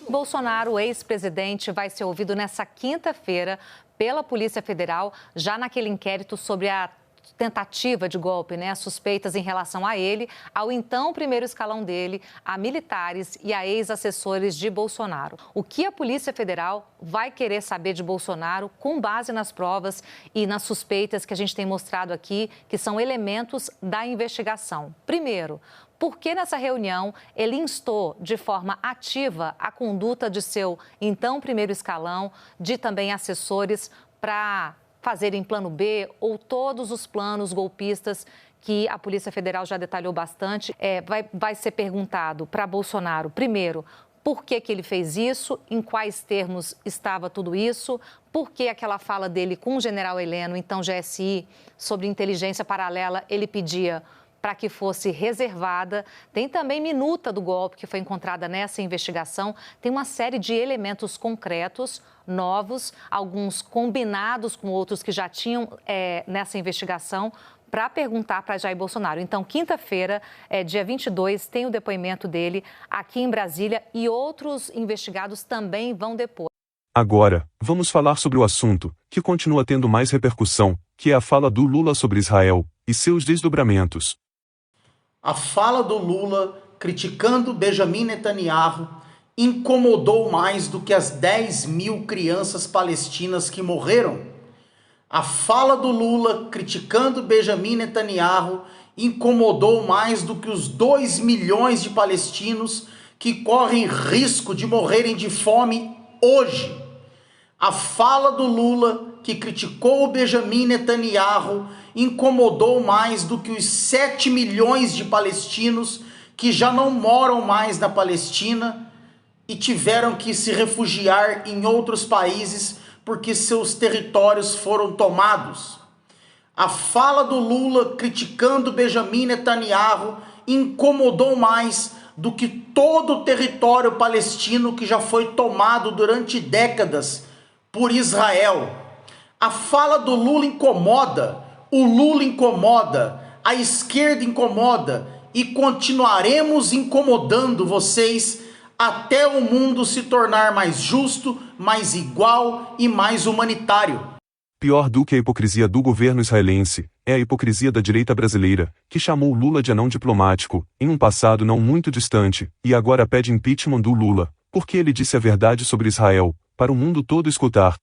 Bolsonaro, o ex-presidente, vai ser ouvido nesta quinta-feira pela Polícia Federal, já naquele inquérito sobre a tentativa de golpe, né? Suspeitas em relação a ele, ao então primeiro escalão dele, a militares e a ex-assessores de Bolsonaro. O que a Polícia Federal vai querer saber de Bolsonaro com base nas provas e nas suspeitas que a gente tem mostrado aqui, que são elementos da investigação. Primeiro, por que nessa reunião ele instou de forma ativa a conduta de seu então primeiro escalão, de também assessores, para fazerem plano B ou todos os planos golpistas que a Polícia Federal já detalhou bastante. Vai ser perguntado para Bolsonaro, primeiro, por que ele fez isso, em quais termos estava tudo isso, por que aquela fala dele com o general Heleno, então GSI, sobre inteligência paralela, ele pedia para que fosse reservada. Tem também minuta do golpe que foi encontrada nessa investigação. Tem uma série de elementos concretos, novos, alguns combinados com outros que já tinham nessa investigação, para perguntar para Jair Bolsonaro. Então, quinta-feira, dia 22, tem o depoimento dele aqui em Brasília e outros investigados também vão depor. Agora, vamos falar sobre o assunto, que continua tendo mais repercussão, que é a fala do Lula sobre Israel e seus desdobramentos. A fala do Lula criticando Benjamin Netanyahu incomodou mais do que as 10 mil crianças palestinas que morreram. A fala do Lula criticando Benjamin Netanyahu incomodou mais do que os 2 milhões de palestinos que correm risco de morrerem de fome hoje. A fala do Lula que criticou o Benjamin Netanyahu incomodou mais do que os 7 milhões de palestinos que já não moram mais na Palestina e tiveram que se refugiar em outros países porque seus territórios foram tomados. A fala do Lula criticando Benjamin Netanyahu incomodou mais do que todo o território palestino que já foi tomado durante décadas por Israel. A fala do Lula incomoda. O Lula incomoda, a esquerda incomoda e continuaremos incomodando vocês até o mundo se tornar mais justo, mais igual e mais humanitário. Pior do que a hipocrisia do governo israelense, é a hipocrisia da direita brasileira, que chamou Lula de anão diplomático, em um passado não muito distante, e agora pede impeachment do Lula, porque ele disse a verdade sobre Israel, para o mundo todo escutar.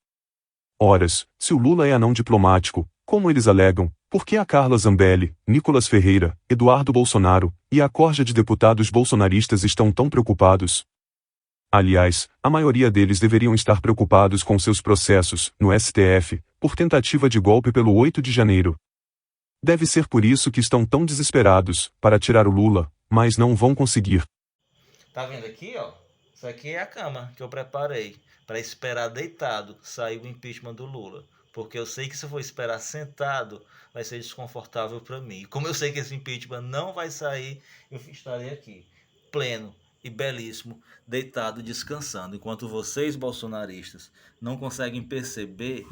Horas, se o Lula é anão diplomático, como eles alegam, por que a Carla Zambelli, Nicolas Ferreira, Eduardo Bolsonaro e a corja de deputados bolsonaristas estão tão preocupados? Aliás, a maioria deles deveriam estar preocupados com seus processos, no STF, por tentativa de golpe pelo 8 de janeiro. Deve ser por isso que estão tão desesperados, para tirar o Lula, mas não vão conseguir. Tá vendo aqui, ó? Isso aqui é a cama que eu preparei para esperar deitado sair o impeachment do Lula. Porque eu sei que se eu for esperar sentado, vai ser desconfortável para mim. Como eu sei que esse impeachment não vai sair, eu estarei aqui, pleno e belíssimo, deitado, descansando. Enquanto vocês, bolsonaristas, não conseguem perceber,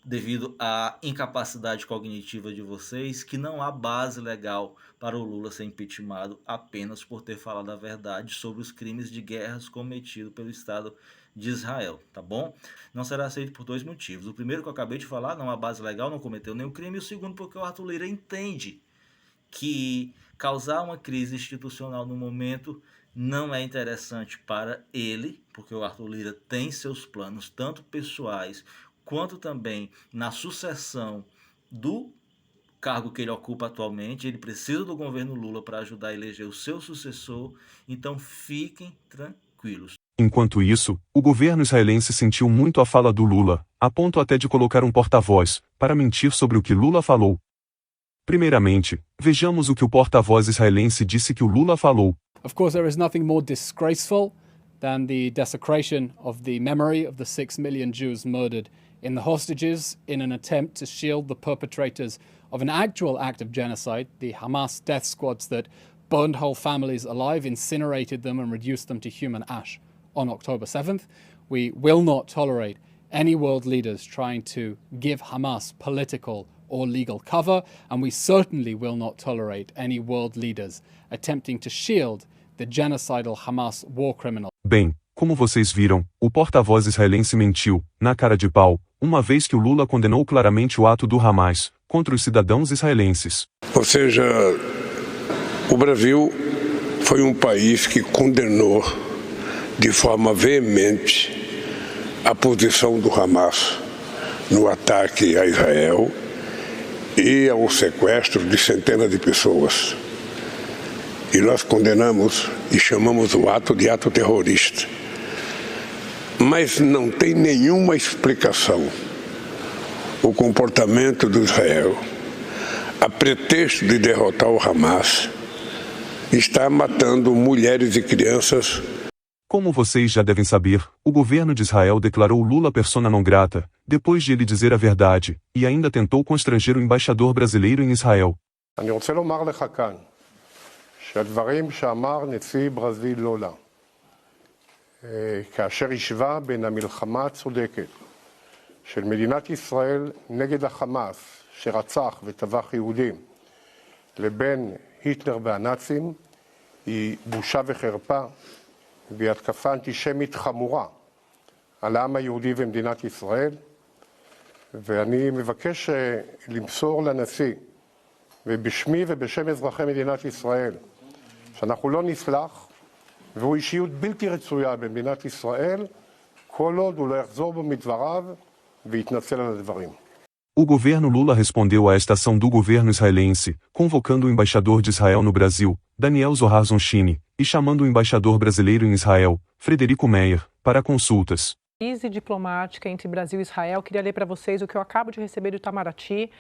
devido à incapacidade cognitiva de vocês, que não há base legal para o Lula ser impeachmentado apenas por ter falado a verdade sobre os crimes de guerras cometidos pelo Estado de Israel, tá bom? Não será aceito por 2 motivos. O primeiro que eu acabei de falar, não há base legal, não cometeu nenhum crime. E o segundo porque o Arthur Lira entende que causar uma crise institucional no momento não é interessante para ele, porque o Arthur Lira tem seus planos, tanto pessoais, quanto também na sucessão do cargo que ele ocupa atualmente. Ele precisa do governo Lula para ajudar a eleger o seu sucessor, então fiquem tranquilos. Enquanto isso, o governo israelense sentiu muito a fala do Lula, a ponto até de colocar um porta-voz, para mentir sobre o que Lula falou. Primeiramente, vejamos o que o porta-voz israelense disse que o Lula falou. Of course, there is nothing more disgraceful than the desecration of the memory of the 6 million Jews murdered in the hostages in an attempt to shield the perpetrators of an actual act of genocide, the Hamas death squads that burned whole families alive, incinerated them and reduced them to human ash on October 7th. We will not tolerate any world leaders trying to give Hamas political or legal cover, and we certainly will not tolerate any world leaders attempting to shield the genocidal Hamas war criminal. Bem, como vocês viram, o porta-voz israelense mentiu, na cara de pau, uma vez que o Lula condenou claramente o ato do Hamas contra os cidadãos israelenses. Ou seja, o Brasil foi um país que condenou de forma veemente a posição do Hamas no ataque a Israel e ao sequestro de centenas de pessoas. E nós condenamos e chamamos o ato de ato terrorista. Mas não tem nenhuma explicação o comportamento do Israel, a pretexto de derrotar o Hamas, está matando mulheres e crianças. Como vocês já devem saber, o governo de Israel declarou Lula persona non grata, depois de ele dizer a verdade, e ainda tentou constranger o embaixador brasileiro em Israel. אני רוצה לומר לך כאן, שהדברים שאמר נשיא ברזיל לולה, כאשר השווה בין המלחמה הצודקת של מדינת ישראל נגד החמאס, שרצח וטבח יהודים, לבין היטלר והנאצים, היא בושה וחרפה, והיא התקפה אנטישמית חמורה על העם היהודי ומדינת ישראל, ואני מבקש למסור לנשיא, ובשמי ובשם אזרחי מדינת ישראל, שאנחנו לא נסלח, והוא אישיות בלתי רצויה במדינת ישראל, כל עוד הוא לא יחזור בו מדבריו ויתנצל על הדברים. O governo Lula respondeu a esta ação do governo israelense, convocando o embaixador de Israel no Brasil, Daniel Zohar Zonshini, e chamando o embaixador brasileiro em Israel, Frederico Meyer, para consultas. Crise diplomática entre Brasil e Israel. Queria ler para vocês o que eu acabo de receber do Itamaraty.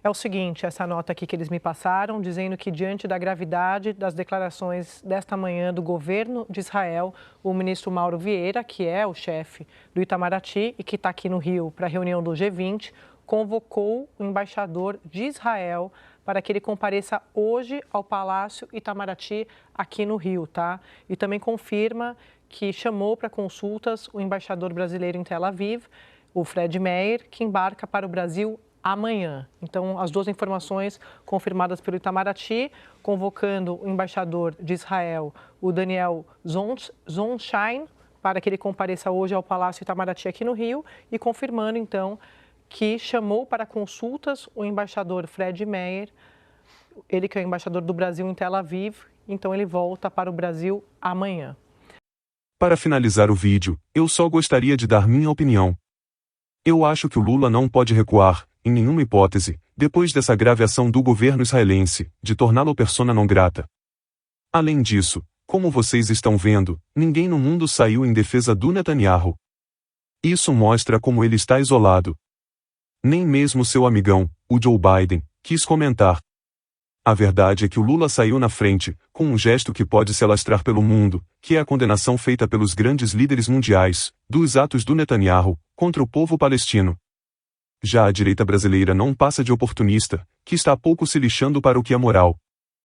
É o seguinte, essa nota aqui que eles me passaram, dizendo que diante da gravidade das declarações desta manhã do governo de Israel, o ministro Mauro Vieira, que é o chefe do Itamaraty e que está aqui no Rio para a reunião do G20, convocou o embaixador de Israel para que ele compareça hoje ao Palácio Itamaraty aqui no Rio, tá? E também confirma que chamou para consultas o embaixador brasileiro em Tel Aviv, o Fred Meyer, que embarca para o Brasil amanhã. Então, as duas informações confirmadas pelo Itamaraty, convocando o embaixador de Israel, o Daniel Zonshine, para que ele compareça hoje ao Palácio Itamaraty aqui no Rio, e confirmando, então, que chamou para consultas o embaixador Fred Meyer, ele que é o embaixador do Brasil em Tel Aviv, então ele volta para o Brasil amanhã. Para finalizar o vídeo, eu só gostaria de dar minha opinião. Eu acho que o Lula não pode recuar, em nenhuma hipótese, depois dessa grave ação do governo israelense, de torná-lo persona non grata. Além disso, como vocês estão vendo, ninguém no mundo saiu em defesa do Netanyahu. Isso mostra como ele está isolado. Nem mesmo seu amigão, o Joe Biden, quis comentar. A verdade é que o Lula saiu na frente, com um gesto que pode se alastrar pelo mundo, que é a condenação feita pelos grandes líderes mundiais, dos atos do Netanyahu, contra o povo palestino. Já a direita brasileira não passa de oportunista, que está pouco se lixando para o que é moral.